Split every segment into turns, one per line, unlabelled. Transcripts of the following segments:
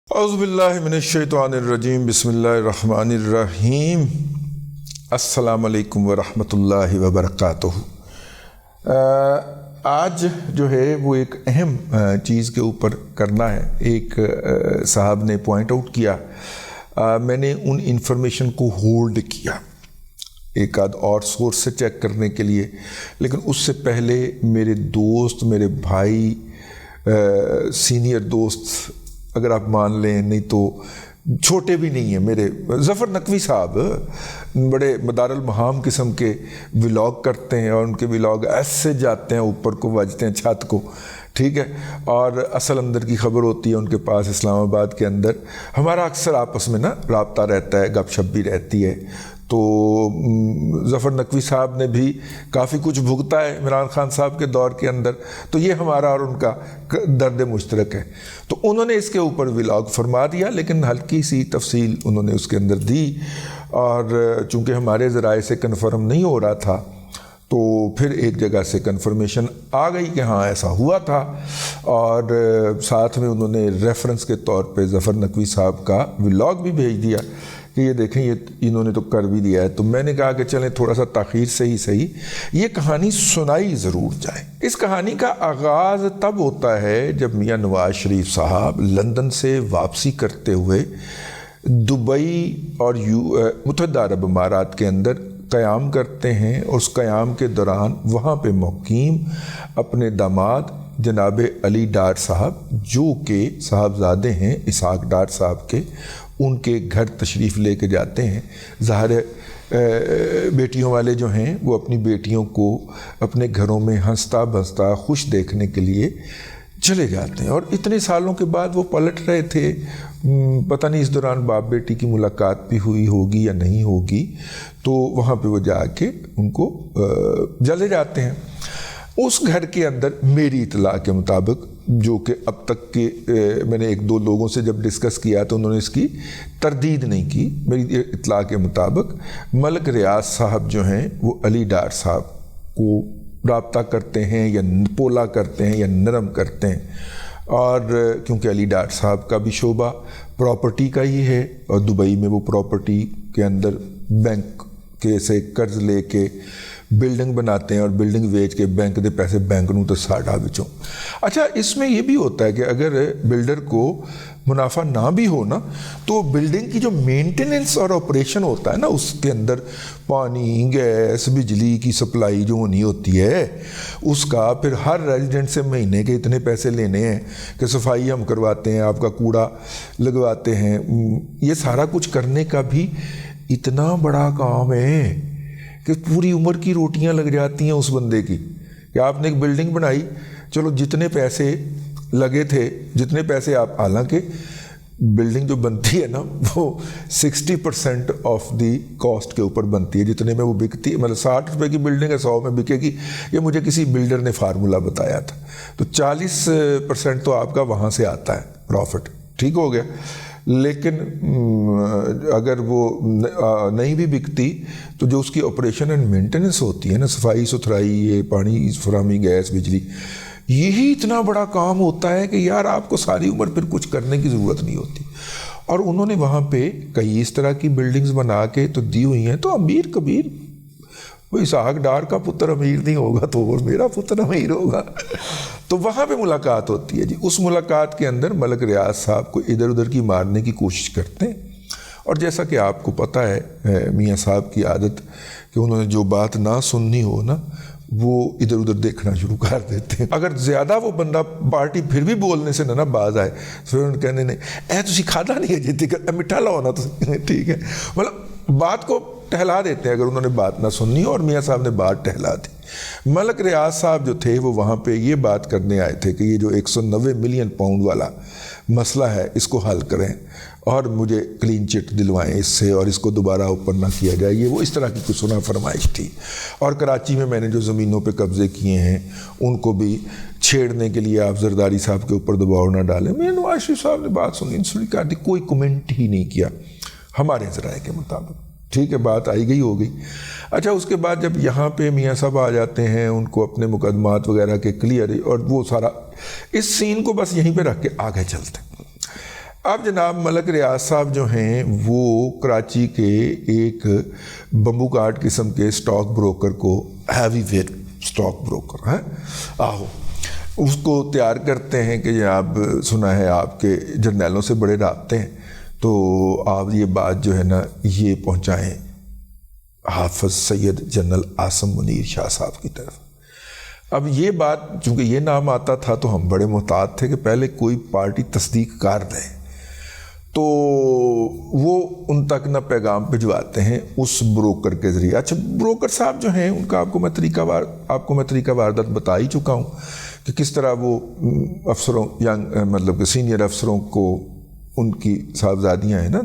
اعوذ باللہ من الشیطان الرجیم بسم اللہ الرحمن الرحیم السلام علیکم ورحمۃ اللہ وبرکاتہ۔ آج جو ہے وہ ایک اہم چیز کے اوپر کرنا ہے۔ ایک صاحب نے پوائنٹ آؤٹ کیا، میں نے ان انفارمیشن کو ہولڈ کیا ایک آدھ اور سورس سے چیک کرنے کے لیے، لیکن اس سے پہلے میرے دوست، میرے بھائی، سینئر دوست اگر آپ مان لیں، نہیں تو چھوٹے بھی نہیں ہیں، میرے ظفر نقوی صاحب بڑے مدار المہام قسم کے ولاگ کرتے ہیں، اور ان کے ولاگ ایسے جاتے ہیں اوپر کو، وجتے ہیں چھت کو، ٹھیک ہے، اور اصل اندر کی خبر ہوتی ہے ان کے پاس اسلام آباد کے اندر۔ ہمارا اکثر آپس میں رابطہ رہتا ہے، گپ شپ بھی رہتی ہے، تو ظفر نقوی صاحب نے بھی کافی کچھ بھگتا ہے عمران خان صاحب کے دور کے اندر، تو یہ ہمارا اور ان کا درد مشترک ہے۔ تو انہوں نے اس کے اوپر ولاگ فرما دیا، لیکن ہلکی سی تفصیل انہوں نے اس کے اندر دی، اور چونکہ ہمارے ذرائع سے کنفرم نہیں ہو رہا تھا، تو پھر ایک جگہ سے کنفرمیشن آ گئی کہ ہاں ایسا ہوا تھا، اور ساتھ میں انہوں نے ریفرنس کے طور پہ ظفر نقوی صاحب کا ولاگ بھی بھیج دیا کہ یہ دیکھیں یہ انہوں نے تو کر بھی دیا ہے۔ تو میں نے کہا کہ چلیں تھوڑا سا تاخیر سے ہی صحیح یہ کہانی سنائی ضرور جائے۔ اس کہانی کا آغاز تب ہوتا ہے جب میاں نواز شریف صاحب لندن سے واپسی کرتے ہوئے دبئی اور متحدہ عرب امارات کے اندر قیام کرتے ہیں، اور اس قیام کے دوران وہاں پہ مقیم اپنے داماد جناب علی ڈار صاحب، جو کہ صاحبزادے ہیں اسحاق ڈار صاحب کے، ان کے گھر تشریف لے کے جاتے ہیں۔ ظاہر بیٹیوں والے جو ہیں وہ اپنی بیٹیوں کو اپنے گھروں میں ہنستا بستا خوش دیکھنے کے لیے چلے جاتے ہیں، اور اتنے سالوں کے بعد وہ پلٹ رہے تھے، پتہ نہیں اس دوران باپ بیٹی کی ملاقات بھی ہوئی ہوگی یا نہیں ہوگی، تو وہاں پہ وہ جا کے ان کو چلے جاتے ہیں۔ اس گھر کے اندر میری اطلاع کے مطابق، جو کہ اب تک کے میں نے ایک دو لوگوں سے جب ڈسکس کیا تو انہوں نے اس کی تردید نہیں کی، میری اطلاع کے مطابق ملک ریاض صاحب جو ہیں وہ علی ڈار صاحب کو رابطہ کرتے ہیں، یا پولا کرتے ہیں، یا نرم کرتے ہیں، اور کیونکہ علی ڈار صاحب کا بھی شعبہ پراپرٹی کا ہی ہے، اور دبئی میں وہ پراپرٹی کے اندر بینک کے سے قرض لے کے بلڈنگ بناتے ہیں، اور بلڈنگ ویچ کے بینک دے پیسے بینک نوں تو ساڈا بچوں۔ اچھا، اس میں یہ بھی ہوتا ہے کہ اگر بلڈر کو منافع نہ بھی ہو نا، تو بلڈنگ کی جو مینٹیننس اور آپریشن ہوتا ہے نا، اس کے اندر پانی، گیس، بجلی کی سپلائی جو ہونی ہوتی ہے، اس کا پھر ہر ریزیڈنٹ سے مہینے کے اتنے پیسے لینے ہیں کہ صفائی ہم کرواتے ہیں، آپ کا کوڑا لگواتے ہیں، یہ سارا کچھ کرنے کا بھی اتنا بڑا کام ہے کہ پوری عمر کی روٹیاں لگ جاتی ہیں اس بندے کی، کہ آپ نے ایک بلڈنگ بنائی، چلو جتنے پیسے لگے تھے، جتنے پیسے آپ، حالانکہ بلڈنگ جو بنتی ہے نا وہ 60% آف دی کاسٹ کے اوپر بنتی ہے، جتنے میں وہ بکتی ہے، مطلب 60 روپے کی بلڈنگ ہے 100 میں بکے گی، یہ مجھے کسی بلڈر نے فارمولا بتایا تھا، تو 40% تو آپ کا وہاں سے آتا ہے پروفٹ، ٹھیک ہو گیا۔ لیکن اگر وہ نہیں بھی بکتی تو جو اس کی آپریشن اینڈ مینٹیننس ہوتی ہے نا، صفائی ستھرائی، یہ پانی فراہمی، گیس، بجلی، یہی اتنا بڑا کام ہوتا ہے کہ یار آپ کو ساری عمر پھر کچھ کرنے کی ضرورت نہیں ہوتی۔ اور انہوں نے وہاں پہ کئی اس طرح کی بلڈنگز بنا کے تو دی ہوئی ہیں، تو امیر کبیر، وہ اسحاق ڈار کا پتر امیر نہیں ہوگا تو اور میرا پتر امیر ہوگا، تو وہاں پہ ملاقات ہوتی ہے جی۔ اس ملاقات کے اندر ملک ریاض صاحب کو ادھر ادھر کی مارنے کی کوشش کرتے ہیں، اور جیسا کہ آپ کو پتہ ہے میاں صاحب کی عادت کہ انہوں نے جو بات نہ سننی ہو نا، وہ ادھر ادھر دیکھنا شروع کر دیتے ہیں۔ اگر زیادہ وہ بندہ پارٹی پھر بھی بولنے سے نہ باز آئے، پھر انہوں نے کہنے نے تسی کھادا نہیں ہے جیتے مٹھا لاؤ نا، ٹھیک ہے، مطلب بات کو ٹہلا دیتے ہیں اگر انہوں نے بات نہ سننی ہو، اور میاں صاحب نے بات ٹہلا دی۔ ملک ریاض صاحب جو تھے وہ وہاں پہ یہ بات کرنے آئے تھے کہ یہ جو 190 ملین پاؤنڈ والا مسئلہ ہے اس کو حل کریں، اور مجھے کلین چٹ دلوائیں اس سے، اور اس کو دوبارہ اوپر نہ کیا جائے، یہ وہ اس طرح کی کچھ سنا فرمائش تھی۔ اور کراچی میں نے جو زمینوں پہ قبضے کیے ہیں ان کو بھی چھیڑنے کے لیے آپ زرداری صاحب کے اوپر دباؤ نہ ڈالیں۔ میاں نواز شریف صاحب نے بات سنی کر دی، کوئی کمنٹ ہی نہیں کیا ہمارے ذرائع کے مطابق، ٹھیک ہے، بات آئی گئی ہو گئی۔ اچھا، اس کے بعد جب یہاں پہ میاں صاحب آ جاتے ہیں، ان کو اپنے مقدمات وغیرہ کے کلیئر، اور وہ سارا اس سین کو بس یہیں پہ رکھ کے آگے چلتے ہیں۔ اب جناب ملک ریاض صاحب جو ہیں وہ کراچی کے ایک بمبو کارٹ قسم کے سٹاک بروکر کو، ہیوی ویٹ سٹاک بروکر ہے آہو، اس کو تیار کرتے ہیں کہ آپ سنا ہے آپ کے جرنیلوں سے بڑے رابطے ہیں، تو آپ یہ بات جو ہے نا یہ پہنچائیں حافظ سید جنرل عاصم منیر شاہ صاحب کی طرف۔ اب یہ بات چونکہ یہ نام آتا تھا تو ہم بڑے محتاط تھے کہ پہلے کوئی پارٹی تصدیق کر دے، تو وہ ان تک نہ پیغام بھجواتے ہیں اس بروکر کے ذریعے۔ اچھا بروکر صاحب جو ہیں ان کا آپ کو میں طریقہ واردات بتا ہی چکا ہوں کہ کس طرح وہ افسروں مطلب کہ سینئر افسروں کو، ان کی صاحبزادیاں ہیں نا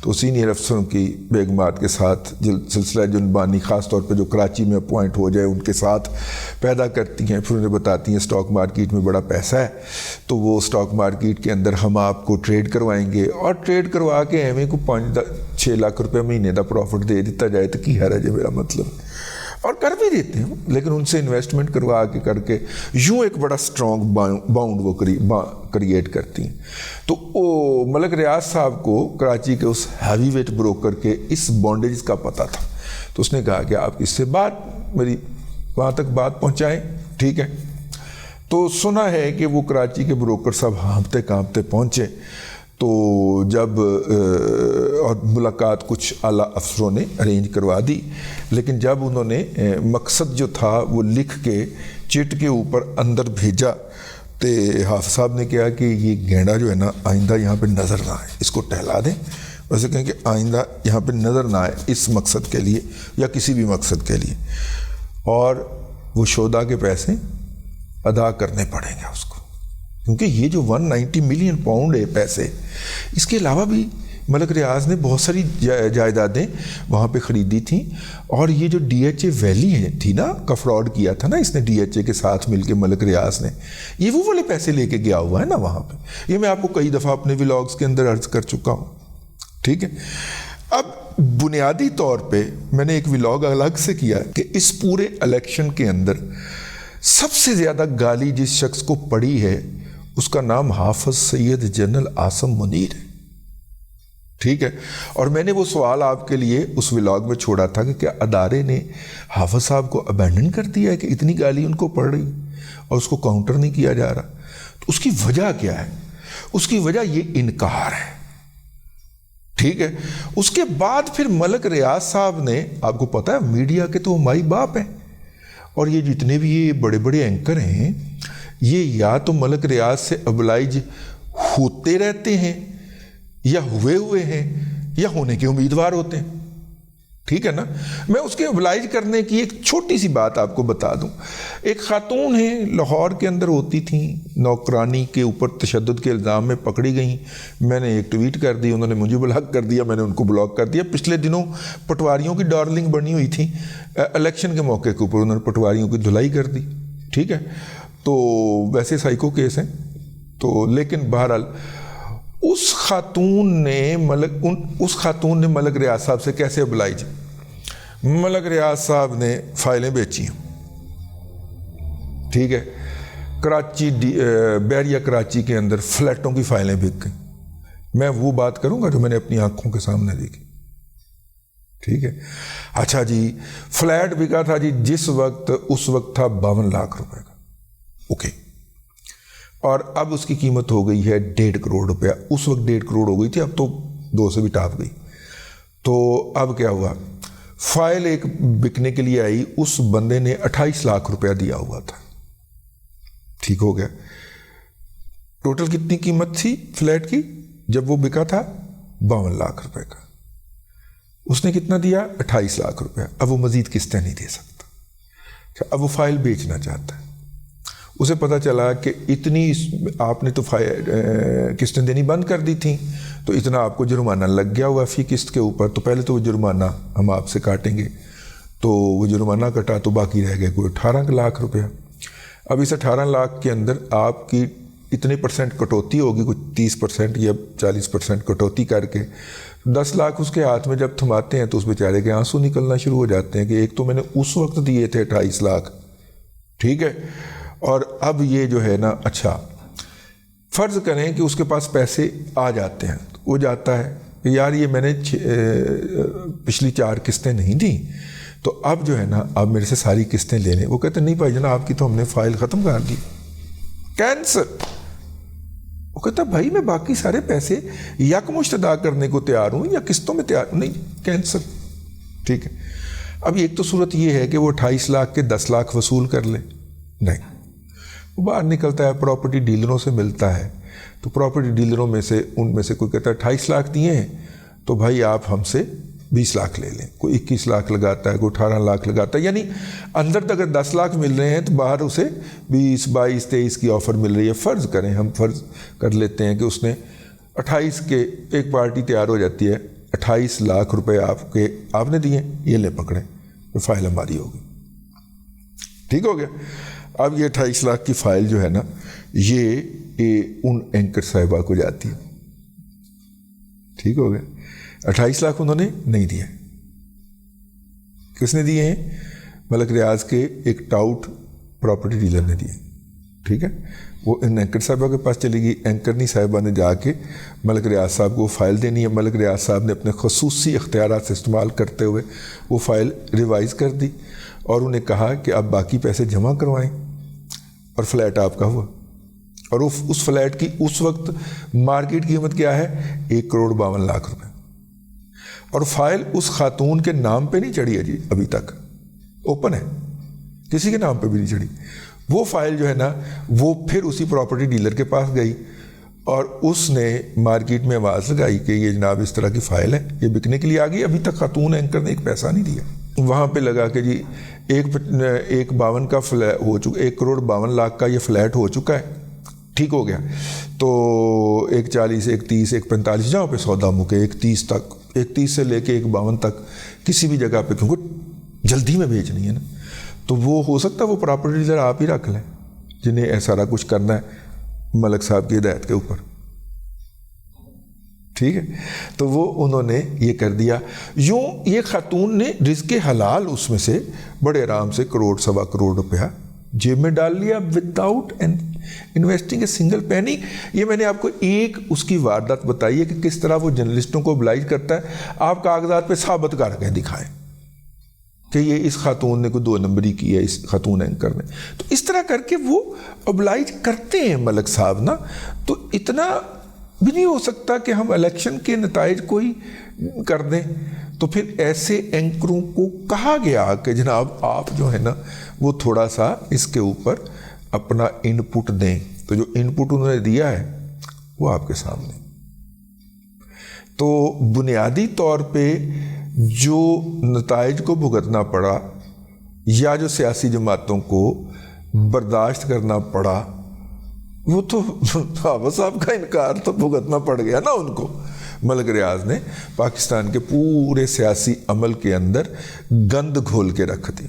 تو سینئر افسروں کی بیگمات کے ساتھ سلسلہ جنبانی خاص طور پہ جو کراچی میں اپوائنٹ ہو جائے ان کے ساتھ پیدا کرتی ہیں، پھر انہیں بتاتی ہیں اسٹاک مارکیٹ میں بڑا پیسہ ہے تو وہ اسٹاک مارکیٹ کے اندر ہم آپ کو ٹریڈ کروائیں گے، اور ٹریڈ کروا کے ایویں کو 5-6 لاکھ روپے مہینے کا پروفٹ دے دیتا جائے تو کی حرج ہے میرا مطلب، اور کر بھی دیتے ہیں، لیکن ان سے انویسٹمنٹ کروا کے کر کے یوں ایک بڑا سٹرونگ باؤنڈ وہ کریٹ کرتی ہیں۔ تو ملک ریاض صاحب کو کراچی کے اس ہیوی ویٹ بروکر کے اس بانڈیج کا پتہ تھا، تو اس نے کہا کہ آپ اس سے میری وہاں تک بات پہنچائیں، ٹھیک ہے۔ تو سنا ہے کہ وہ کراچی کے بروکر صاحب ہانپتے کانپتے پہنچے، تو جب اور ملاقات کچھ اعلیٰ افسروں نے ارینج کروا دی، لیکن جب انہوں نے مقصد جو تھا وہ لکھ کے چٹ کے اوپر اندر بھیجا تو حافظ صاحب نے کہا کہ یہ گینڈا جو ہے نا آئندہ یہاں پہ نظر نہ آئے، اس کو ٹہلا دیں، ویسے کہیں کہ آئندہ یہاں پہ نظر نہ آئے اس مقصد کے لیے یا کسی بھی مقصد کے لیے، اور وہ شودا کے پیسے ادا کرنے پڑیں گے اس کو، کیونکہ یہ جو 190 ملین پاؤنڈ ہے پیسے، اس کے علاوہ بھی ملک ریاض نے بہت ساری جائیدادیں وہاں پہ خریدی تھیں، اور یہ جو ڈی ایچ اے ویلی ہے تھی نا کا فراڈ کیا تھا نا اس نے ڈی ایچ اے کے ساتھ مل کے ملک ریاض نے، یہ وہ والے پیسے لے کے گیا ہوا ہے نا وہاں پہ، یہ میں آپ کو کئی دفعہ اپنے ولاگز کے اندر عرض کر چکا ہوں، ٹھیک ہے۔ اب بنیادی طور پہ میں نے ایک ولاگ الگ سے کیا کہ اس پورے الیکشن کے اندر سب سے زیادہ گالی جس شخص کو پڑی ہے اس کا نام حافظ سید جنرل عاصم منیر ہے، ٹھیک ہے۔ اور میں نے وہ سوال آپ کے لیے اس ولاگ میں چھوڑا تھا کہ کیا ادارے نے حافظ صاحب کو ابینڈن کر دیا ہے کہ اتنی گالی ان کو پڑ رہی اور اس کو کاؤنٹر نہیں کیا جا رہا، تو اس کی وجہ کیا ہے؟ اس کی وجہ یہ انکار ہے، ٹھیک ہے۔ اس کے بعد پھر ملک ریاض صاحب نے، آپ کو پتا ہے میڈیا کے تو مائی باپ ہیں، اور یہ جتنے بھی یہ بڑے بڑے اینکر ہیں یہ یا تو ملک ریاض سے ابلائج ہوتے رہتے ہیں یا ہوئے ہیں یا ہونے کے امیدوار ہوتے ہیں، ٹھیک ہے نا۔ میں اس کے ابلائج کرنے کی ایک چھوٹی سی بات آپ کو بتا دوں۔ ایک خاتون ہیں لاہور کے اندر ہوتی تھیں، نوکرانی کے اوپر تشدد کے الزام میں پکڑی گئیں، میں نے ایک ٹویٹ کر دی، انہوں نے مجھے بلاک کر دیا، میں نے ان کو بلاک کر دیا۔ پچھلے دنوں پٹواریوں کی ڈارلنگ بنی ہوئی تھی، الیکشن کے موقع کے اوپر انہوں نے پٹواریوں کی دھلائی کر دی، ٹھیک ہے۔ تو ویسے سائیکو کیس ہیں تو، لیکن بہرحال اس خاتون نے ملک ریاض صاحب سے کیسے ابلائج؟ ملک ریاض صاحب نے فائلیں بیچی ہیں، ٹھیک ہے۔ کراچی بحریہ کراچی کے اندر فلیٹوں کی فائلیں بک گئیں، میں وہ بات کروں گا جو میں نے اپنی آنکھوں کے سامنے دیکھی، ٹھیک ہے۔ اچھا جی، فلیٹ بکا تھا جی اس وقت تھا 52 لاکھ روپے کا، اوکے، اور اب اس کی قیمت ہو گئی ہے 1.5 کروڑ روپیہ، اس وقت 1.5 کروڑ ہو گئی تھی، اب تو 2 سے بھی ٹاپ گئی۔ تو اب کیا ہوا، فائل ایک بکنے کے لیے آئی، اس بندے نے 28 لاکھ روپیہ دیا ہوا تھا، ٹھیک ہو گیا۔ ٹوٹل کتنی قیمت تھی فلیٹ کی جب وہ بکا تھا؟ 52 لاکھ روپے کا۔ اس نے کتنا دیا؟ 28 لاکھ روپیہ۔ اب وہ مزید قسطیں نہیں دے سکتا، اب وہ فائل بیچنا چاہتا ہے۔ اسے پتہ چلا کہ اتنی آپ نے تو قسطیں دینی بند کر دی تھیں، تو اتنا آپ کو جرمانہ لگ گیا ہوا فی قسط کے اوپر، تو پہلے تو وہ جرمانہ ہم آپ سے کاٹیں گے، تو وہ جرمانہ کٹا تو باقی رہ گئے کوئی 18 لاکھ روپیہ۔ اب اس 18 لاکھ کے اندر آپ کی اتنے % کٹوتی ہوگی، کچھ 30% یا 40% کٹوتی کر کے 10 لاکھ اس کے ہاتھ میں جب تھماتے ہیں تو اس بیچارے کے آنسو نکلنا شروع ہو جاتے ہیں کہ ایک تو میں نے اس وقت دیے تھے 28 لاکھ، ٹھیک ہے، اور اب یہ جو ہے نا، اچھا فرض کریں کہ اس کے پاس پیسے آ جاتے ہیں، وہ جاتا ہے کہ یار یہ میں نے پچھلی 4 قسطیں نہیں دیں، تو اب جو ہے نا آپ میرے سے ساری قسطیں لے لیں۔ وہ کہتے ہیں نہیں بھائی جناب آپ کی تو ہم نے فائل ختم کر دی، کینسل۔ وہ کہتا ہے بھائی میں باقی سارے پیسے یکمشت ادا کرنے کو تیار ہوں یا قسطوں میں تیار ہوں، نہیں کینسل، ٹھیک ہے۔ اب ایک تو صورت یہ ہے کہ وہ 28 لاکھ کے 10 لاکھ وصول کر لے، نہیں، وہ باہر نکلتا ہے پراپرٹی ڈیلروں سے ملتا ہے، تو پراپرٹی ڈیلروں میں سے ان میں سے کوئی کہتا ہے 28 لاکھ دیے ہیں تو بھائی آپ ہم سے 20 لاکھ لے لیں، کوئی 21 لاکھ لگاتا ہے، کوئی 18 لاکھ لگاتا ہے، یعنی اندر اگر 10 لاکھ مل رہے ہیں تو باہر اسے 20 22 23 کی آفر مل رہی ہے۔ فرض کریں، ہم فرض کر لیتے ہیں کہ اس نے 28 کے ایک پارٹی تیار ہو جاتی ہے، 28 لاکھ روپے آپ نے دیے، یہ لے پکڑیں، تو فائل ہماری ہوگی، ٹھیک ہو گیا۔ اب یہ 28 لاکھ کی فائل جو ہے نا یہ ان اینکر صاحبہ کو جاتی ہے، ٹھیک ہو گیا۔ 28 لاکھ انہوں نے نہیں دیا، کس نے دیے ہیں؟ ملک ریاض کے ایک ٹاؤٹ پراپرٹی ڈیلر نے دیے، ٹھیک ہے۔ وہ ان اینکر صاحبہ کے پاس چلی گئی، اینکرنی صاحبہ نے جا کے ملک ریاض صاحب کو فائل دینی ہے، ملک ریاض صاحب نے اپنے خصوصی اختیارات سے استعمال کرتے ہوئے وہ فائل ریوائز کر دی اور انہیں کہا کہ آپ باقی پیسے جمع کروائیں، اور فلیٹ آپ کا ہوا۔ اور اس فلیٹ کی اس وقت مارکیٹ قیمت کیا ہے؟ 1,52,00,000 روپے، اور فائل اس خاتون کے نام پہ نہیں چڑھی ہے جی، ابھی تک اوپن ہے، کسی کے نام پہ بھی نہیں چڑھی۔ وہ فائل جو ہے نا وہ پھر اسی پراپرٹی ڈیلر کے پاس گئی اور اس نے مارکیٹ میں آواز لگائی کہ یہ جناب اس طرح کی فائل ہے، یہ بکنے کے لیے آ گئی، ابھی تک خاتون اینکر نے ایک پیسہ نہیں دیا۔ وہاں پہ لگا کہ جی 1,52 کا فلیٹ ہو چکا، 1,52,00,000 کا یہ فلیٹ ہو چکا ہے، ٹھیک ہو گیا۔ تو 1,40 1,30 1,45 جہاں پہ سودا مکے 1,30 تک، 1,30 سے لے کے 1,52 تک کسی بھی جگہ پہ، کیونکہ جلدی میں بیچنی ہے نا، تو وہ ہو سکتا ہے وہ پراپرٹی ڈیلر آپ ہی رکھ لیں جنہیں سارا کچھ کرنا ہے ملک صاحب کی ہدایت کے اوپر، ٹھیک ہے۔ تو وہ انہوں نے یہ کر دیا، یوں یہ خاتون نے رزق حلال اس میں سے بڑے آرام سے 1 سوا کروڑ روپیہ جیب میں ڈال لیا without investing a single penny. یہ میں نے آپ کو ایک اس کی واردات بتائی ہے کہ کس طرح وہ جرنلسٹوں کو oblige کرتا ہے، آپ کاغذات پہ ثابت کر کے دکھائیں کہ یہ اس خاتون نے کوئی 2 نمبری کی ہے، اس خاتون اینکر نے، تو اس طرح کر کے وہ oblige کرتے ہیں ملک صاحب نا۔ تو اتنا بھی نہیں ہو سکتا کہ ہم الیکشن کے نتائج کو ہی کر دیں، تو پھر ایسے اینکروں کو کہا گیا کہ جناب آپ جو ہے نا وہ تھوڑا سا اس کے اوپر اپنا ان پٹ دیں، تو جو ان پٹ انہوں نے دیا ہے وہ آپ کے سامنے۔ تو بنیادی طور پہ جو نتائج کو بھگتنا پڑا یا جو سیاسی جماعتوں کو برداشت کرنا پڑا، وہ تو بابا صاحب کا انکار تو بھگتنا پڑ گیا نا ان کو۔ ملک ریاض نے پاکستان کے پورے سیاسی عمل کے اندر گند گھول کے رکھ دی،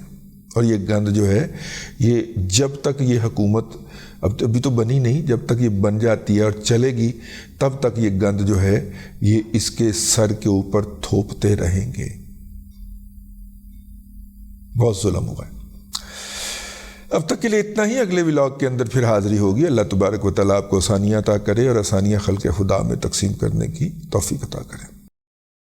اور یہ گند جو ہے یہ جب تک یہ حکومت ابھی تو بنی نہیں، جب تک یہ بن جاتی ہے اور چلے گی تب تک یہ گند جو ہے یہ اس کے سر کے اوپر تھوپتے رہیں گے۔ بہت ظلم ہوا ہے۔ اب تک کے لیے اتنا ہی، اگلے ولاگ کے اندر پھر حاضری ہوگی۔ اللہ تبارک و تعالیٰ آپ کو آسانیاں عطا کرے اور آسانیاں خلق خدا میں تقسیم کرنے کی توفیق عطا کرے۔